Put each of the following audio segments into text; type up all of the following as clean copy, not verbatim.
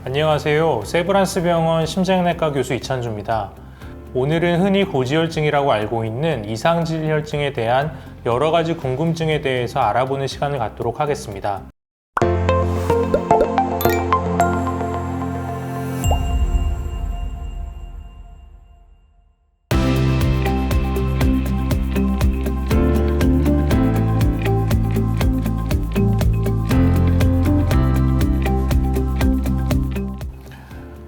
안녕하세요. 세브란스 병원 심장내과 교수 이찬주입니다. 오늘은 흔히 고지혈증이라고 알고 있는 이상지질혈증에 대한 여러 가지 궁금증에 대해서 알아보는 시간을 갖도록 하겠습니다.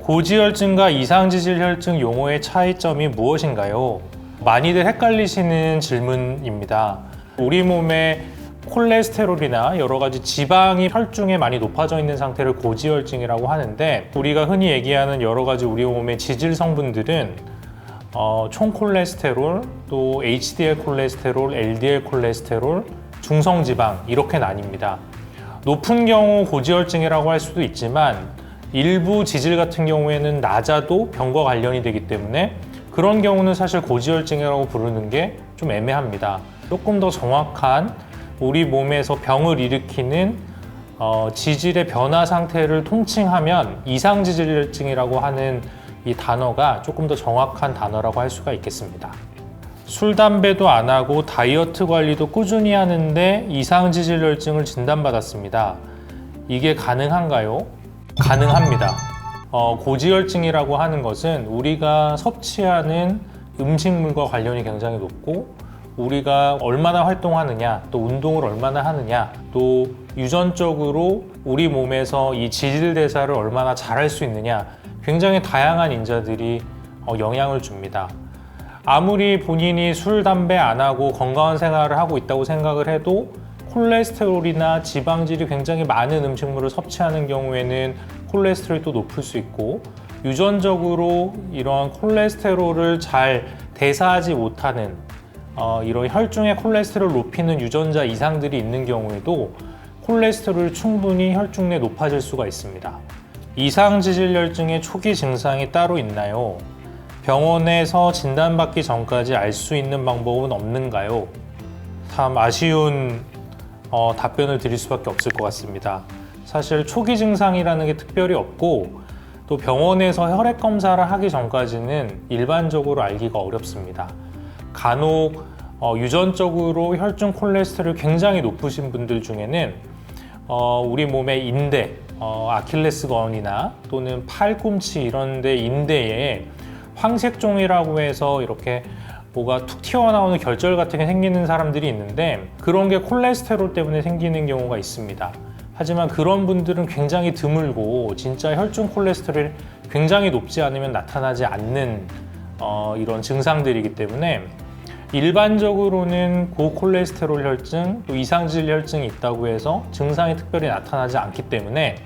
고지혈증과 이상지질혈증 용어의 차이점이 무엇인가요? 많이들 헷갈리시는 질문입니다. 우리 몸에 콜레스테롤이나 여러 가지 지방이 혈중에 많이 높아져 있는 상태를 고지혈증이라고 하는데, 우리가 흔히 얘기하는 여러 가지 우리 몸의 지질 성분들은 총콜레스테롤, 또 HDL 콜레스테롤, LDL 콜레스테롤, 중성지방 이렇게 나뉩니다. 높은 경우 고지혈증이라고 할 수도 있지만 일부 지질 같은 경우에는 낮아도 병과 관련이 되기 때문에 그런 경우는 사실 고지혈증이라고 부르는 게 좀 애매합니다. 조금 더 정확한 우리 몸에서 병을 일으키는 지질의 변화 상태를 통칭하면 이상지질혈증이라고 하는 이 단어가 조금 더 정확한 단어라고 할 수가 있겠습니다. 술, 담배도 안 하고 다이어트 관리도 꾸준히 하는데 이상지질혈증을 진단받았습니다. 이게 가능한가요? 가능합니다. 고지혈증이라고 하는 것은 우리가 섭취하는 음식물과 관련이 굉장히 높고, 우리가 얼마나 활동하느냐, 또 운동을 얼마나 하느냐, 또 유전적으로 우리 몸에서 이 지질 대사를 얼마나 잘할 수 있느냐, 굉장히 다양한 인자들이 영향을 줍니다. 아무리 본인이 술, 담배 안 하고 건강한 생활을 하고 있다고 생각을 해도 콜레스테롤이나 지방질이 굉장히 많은 음식물을 섭취하는 경우에는 콜레스테롤도 높을 수 있고, 유전적으로 이러한 콜레스테롤을 잘 대사하지 못하는 이런 혈중의 콜레스테롤을 높이는 유전자 이상들이 있는 경우에도 콜레스테롤이 충분히 혈중 내에 높아질 수가 있습니다. 이상지질혈증의 초기 증상이 따로 있나요? 병원에서 진단받기 전까지 알 수 있는 방법은 없는가요? 참 아쉬운 답변을 드릴 수밖에 없을 것 같습니다. 사실 초기 증상이라는 게 특별히 없고, 또 병원에서 혈액 검사를 하기 전까지는 일반적으로 알기가 어렵습니다. 간혹 유전적으로 혈중 콜레스테롤이 굉장히 높으신 분들 중에는 우리 몸의 인대, 아킬레스건이나 또는 팔꿈치 이런 데 인대에 황색종이라고 해서 이렇게 뭐가 툭 튀어나오는 결절 같은 게 생기는 사람들이 있는데, 그런 게 콜레스테롤 때문에 생기는 경우가 있습니다. 하지만 그런 분들은 굉장히 드물고, 진짜 혈중 콜레스테롤이 굉장히 높지 않으면 나타나지 않는 이런 증상들이기 때문에 일반적으로는 고콜레스테롤 혈증, 또 이상질 혈증이 있다고 해서 증상이 특별히 나타나지 않기 때문에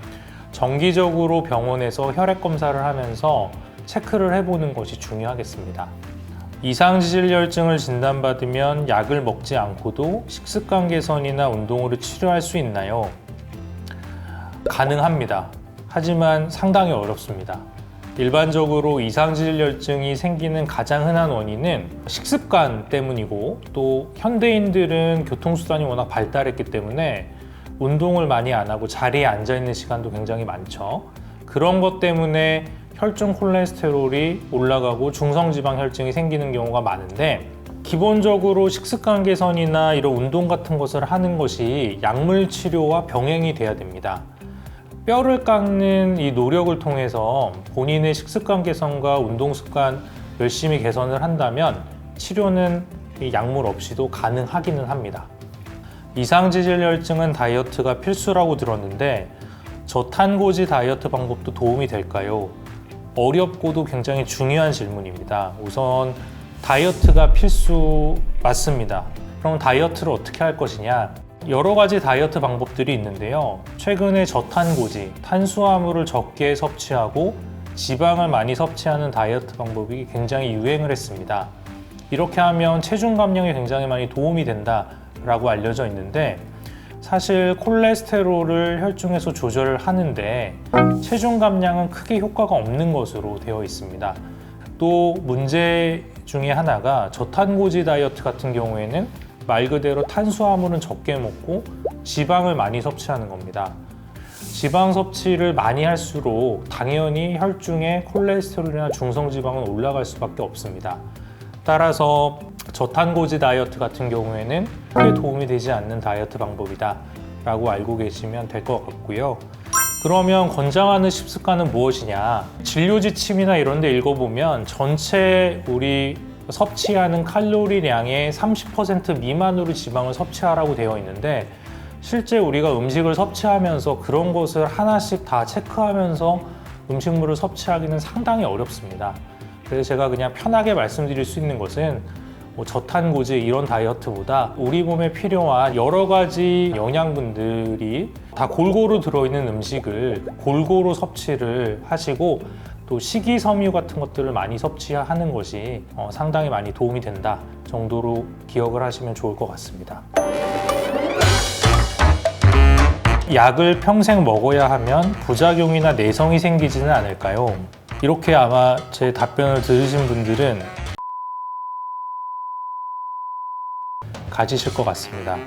정기적으로 병원에서 혈액 검사를 하면서 체크를 해보는 것이 중요하겠습니다. 이상지질혈증을 진단받으면 약을 먹지 않고도 식습관 개선이나 운동으로 치료할 수 있나요? 가능합니다. 하지만 상당히 어렵습니다. 일반적으로 이상지질혈증이 생기는 가장 흔한 원인은 식습관 때문이고, 또 현대인들은 교통수단이 워낙 발달했기 때문에 운동을 많이 안 하고 자리에 앉아 있는 시간도 굉장히 많죠. 그런 것 때문에 혈중 콜레스테롤이 올라가고 중성지방 혈증이 생기는 경우가 많은데, 기본적으로 식습관 개선이나 이런 운동 같은 것을 하는 것이 약물 치료와 병행이 돼야 됩니다. 뼈를 깎는 이 노력을 통해서 본인의 식습관 개선과 운동 습관 열심히 개선을 한다면 치료는 약물 없이도 가능하기는 합니다. 이상지질혈증은 다이어트가 필수라고 들었는데, 저탄고지 다이어트 방법도 도움이 될까요? 어렵고도 굉장히 중요한 질문입니다. 우선 다이어트가 필수 맞습니다. 그럼 다이어트를 어떻게 할 것이냐? 여러 가지 다이어트 방법들이 있는데요. 최근에 저탄고지, 탄수화물을 적게 섭취하고 지방을 많이 섭취하는 다이어트 방법이 굉장히 유행을 했습니다. 이렇게 하면 체중 감량에 굉장히 많이 도움이 된다라고 알려져 있는데, 사실 콜레스테롤을 혈중에서 조절을 하는데 체중 감량은 크게 효과가 없는 것으로 되어 있습니다. 또 문제 중에 하나가 저탄고지 다이어트 같은 경우에는 말 그대로 탄수화물은 적게 먹고 지방을 많이 섭취하는 겁니다. 지방 섭취를 많이 할수록 당연히 혈중의 콜레스테롤이나 중성지방은 올라갈 수밖에 없습니다. 따라서 저탄고지 다이어트 같은 경우에는 크게 도움이 되지 않는 다이어트 방법이다 라고 알고 계시면 될 것 같고요. 그러면 권장하는 식습관은 무엇이냐? 진료 지침이나 이런 데 읽어보면 전체 우리 섭취하는 칼로리량의 30% 미만으로 지방을 섭취하라고 되어 있는데, 실제 우리가 음식을 섭취하면서 그런 것을 하나씩 다 체크하면서 음식물을 섭취하기는 상당히 어렵습니다. 그래서 제가 그냥 편하게 말씀드릴 수 있는 것은 저탄고지 이런 다이어트보다 우리 몸에 필요한 여러 가지 영양분들이 다 골고루 들어있는 음식을 골고루 섭취를 하시고, 또 식이섬유 같은 것들을 많이 섭취하는 것이 상당히 많이 도움이 된다 정도로 기억을 하시면 좋을 것 같습니다. 약을 평생 먹어야 하면 부작용이나 내성이 생기지는 않을까요? 이렇게 아마 제 답변을 들으신 분들은 가지실 것 같습니다.